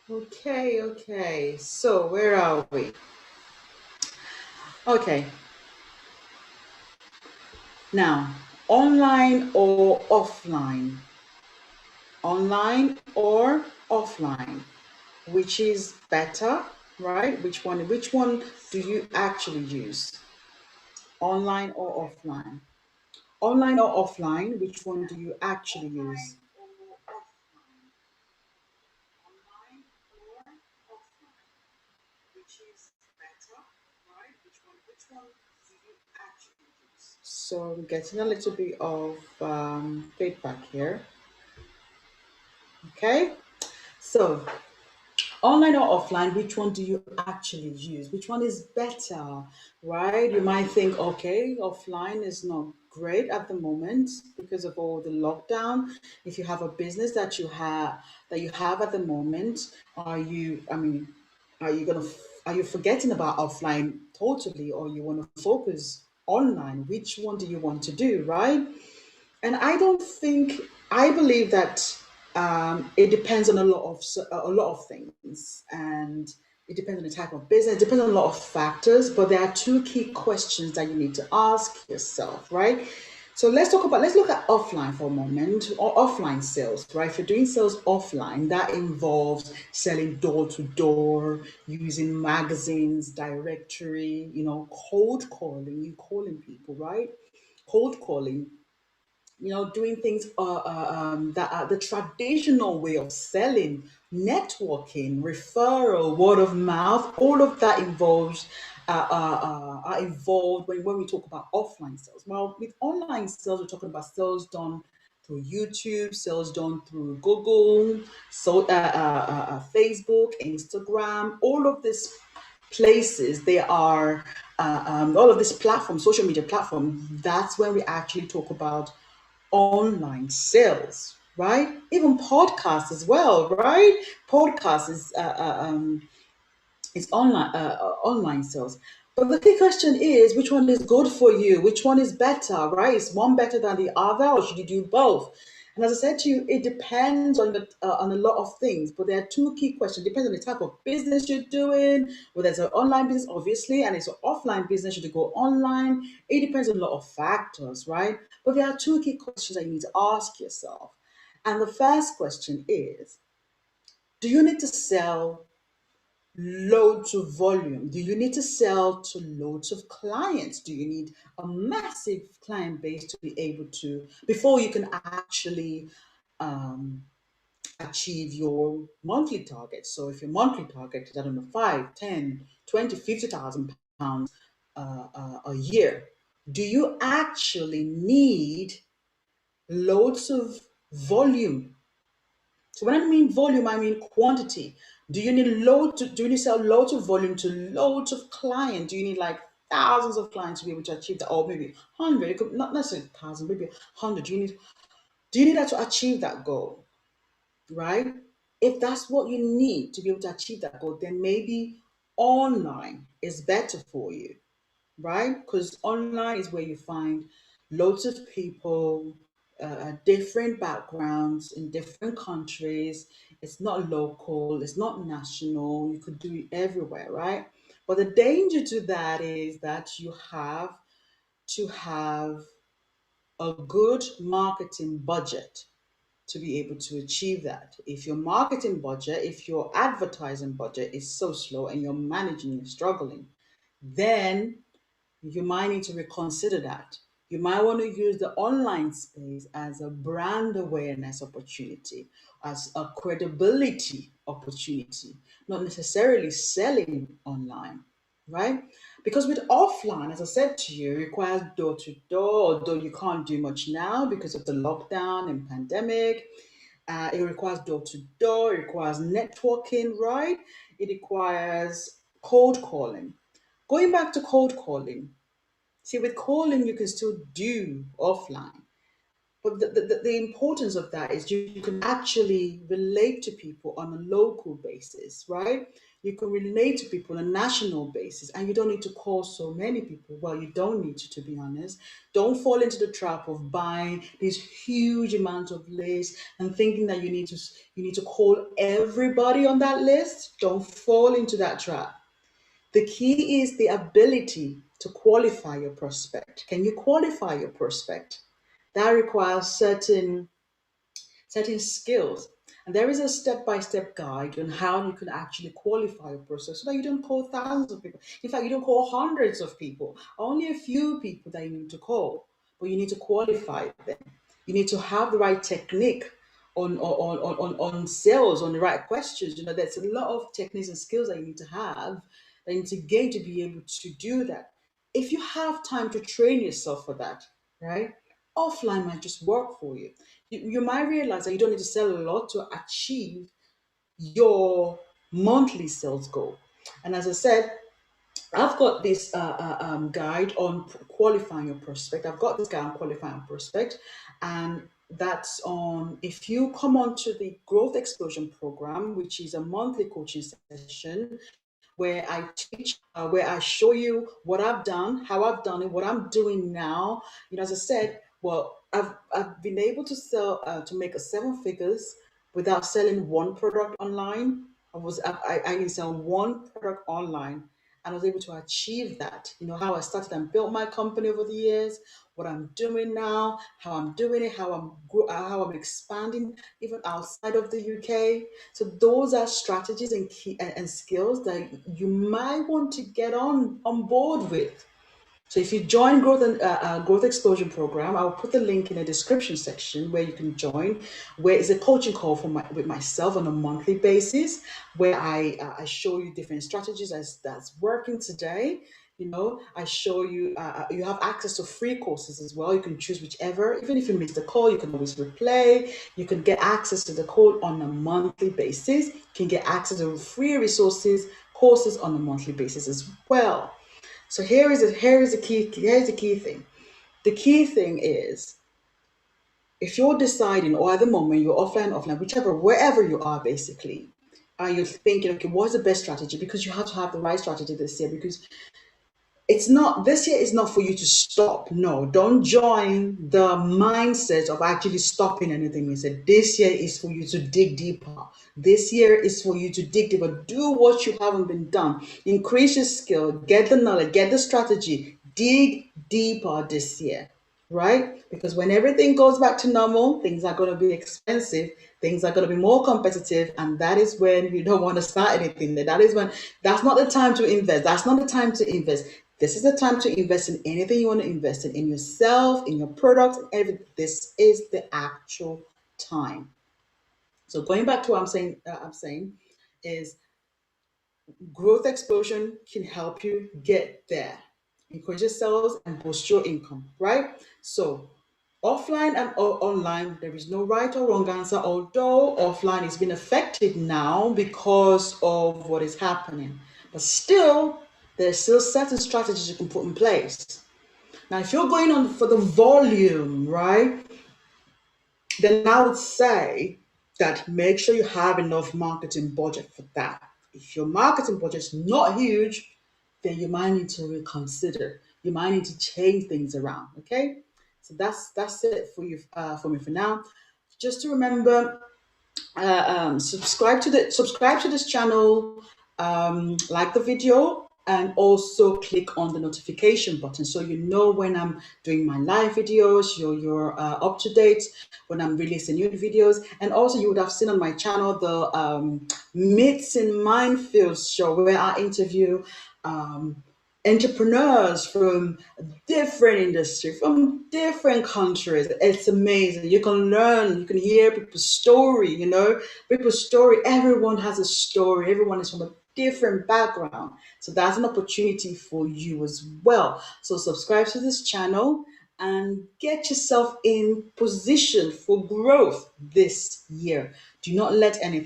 Okay. So where are we? Okay. Now, online or offline? Online or offline? Which is better, right? Which one do you actually use? Online or offline? Online or offline, which one do you actually use? Online or offline? Which is better, right? Which one do you actually use? So I'm getting a little bit of feedback here. Okay. So online or offline, which one do you actually use? Which one is better, right? You might think, okay, offline is not great at the moment because of all the lockdown. If you have a business that you have at the moment, are you gonna are you forgetting about offline totally, or you want to focus online? Which one do you want to do, right? And I don't think I believe that it depends on a lot of things, and it depends on the type of business. It depends on a lot of factors, but there are two key questions that you need to ask yourself, right? So let's look at offline for a moment, or offline sales, right? If you're doing sales offline, that involves selling door to door, using magazines, directory, cold calling, you calling people, right? Cold calling, doing things that are the traditional way of selling, networking, referral, word of mouth, all of that are involved when we talk about offline sales. Well, with online sales, we're talking about sales done through YouTube, sales done through Google, Facebook, Instagram, all of these places. They are all of these platforms, social media platforms. That's when we actually talk about online sales, right? Even podcasts as well, right? Podcast is online sales. But the key question is, which one is good for you? Which one is better, right? Is one better than the other, or should you do both? And as I said to you, it depends on a lot of things. But there are two key questions. It depends on the type of business you're doing. Whether it's an online business, obviously, and it's an offline business, should you go online? It depends on a lot of factors, right? But there are two key questions that you need to ask yourself. And the first question is, do you need to sell loads of volume? Do you need to sell to loads of clients? Do you need a massive client base to be able to, before you can actually um, achieve your monthly target? So if your monthly target is, I don't know, 5, 10, 20, 50,000 pounds a year, do you actually need loads of volume? So when I mean volume, I mean quantity. Do you need to sell loads of volume to loads of clients? Do you need like thousands of clients to be able to achieve that? Or maybe 100, it could not necessarily thousand, maybe 100. Do you need that to achieve that goal, right? If that's what you need to be able to achieve that goal, then maybe online is better for you, right? Because online is where you find loads of people, different backgrounds in different countries. It's not local, it's not national. You could do it everywhere, right? But the danger to that is that you have to have a good marketing budget to be able to achieve that. If your marketing budget, if your advertising budget is so slow and you're managing, you're struggling, then you might need to reconsider that. You might want to use the online space as a brand awareness opportunity, as a credibility opportunity, not necessarily selling online, right? Because with offline, as I said to you, it requires door to door, although you can't do much now because of the lockdown and pandemic. It requires door to door, it requires networking, right? It requires cold calling. Going back to cold calling, see, with calling, you can still do offline. But the importance of that is you can actually relate to people on a local basis, right? You can relate to people on a national basis, and you don't need to call so many people. Well, you don't need to be honest. Don't fall into the trap of buying these huge amounts of lists and thinking that you need to call everybody on that list. Don't fall into that trap. The key is the ability to qualify your prospect. Can you qualify your prospect? That requires certain skills. And there is a step-by-step guide on how you can actually qualify a process so that you don't call thousands of people. In fact, you don't call hundreds of people, only a few people that you need to call, but you need to qualify them. You need to have the right technique on sales, on the right questions. There's a lot of techniques and skills that you need to have, that you need to gain to be able to do that. If you have time to train yourself for that, right? Offline might just work for you. You might realize that you don't need to sell a lot to achieve your monthly sales goal. And as I said, I've got this guide on qualifying your prospect. I've got this guide on qualifying prospect, and that's on if you come onto the Growth Explosion program, which is a monthly coaching session where I teach, where I show you what I've done, how I've done it, what I'm doing now. As I said, well, I've been able to sell to make a seven figures without selling one product online. I can sell one product online, and I was able to achieve that. How I started and built my company over the years, what I'm doing now, how I'm doing it, how I'm expanding even outside of the UK. So those are strategies and key and skills that you might want to get on board with. So if you join Growth Explosion Program, I'll put the link in the description section where you can join. Where is a coaching call with myself on a monthly basis, where I show you different strategies that's working today. I show you. You have access to free courses as well. You can choose whichever. Even if you miss the call, you can always replay. You can get access to the call on a monthly basis. You can get access to free resources, courses on a monthly basis as well. So here's the key thing. The key thing is, if you're deciding, or at the moment you're offline, whichever, wherever you are basically, and you're thinking, okay, what's the best strategy? Because you have to have the right strategy this year, because it's not this year is not for you to stop. No, don't join the mindset of actually stopping anything. We said this year is for you to dig deeper. This year is for you to dig deeper. Do what you haven't been done. Increase your skill, get the knowledge, get the strategy, dig deeper this year, right? Because when everything goes back to normal, things are going to be expensive, things are going to be more competitive, and that is when you don't want to start anything. That's not the time to invest. That's not the time to invest. This is the time to invest in anything you want to invest in yourself, in your product, and everything. This is the actual time. So going back to what I'm saying is Growth Explosion can help you get there, increase your sales and boost your income, right? So offline and online, there is no right or wrong answer, although offline is being affected now because of what is happening. But still, there's still certain strategies you can put in place. Now, if you're going on for the volume, right, then I would say that make sure you have enough marketing budget for that. If your marketing budget is not huge, then you might need to reconsider. You might need to change things around. Okay, so that's it for me for now. Just to remember, subscribe to this channel, like the video, and also click on the notification button so you know when I'm doing my live videos. You're up to date when I'm releasing new videos. And also, you would have seen on my channel the Myths in Minefields show, where I interview um, entrepreneurs from different industries, from different countries. It's amazing. You can learn, you can hear people's story, people's story. Everyone has a story. Everyone is from a different background. So that's an opportunity for you as well. So subscribe to this channel and get yourself in position for growth this year. Do not let anything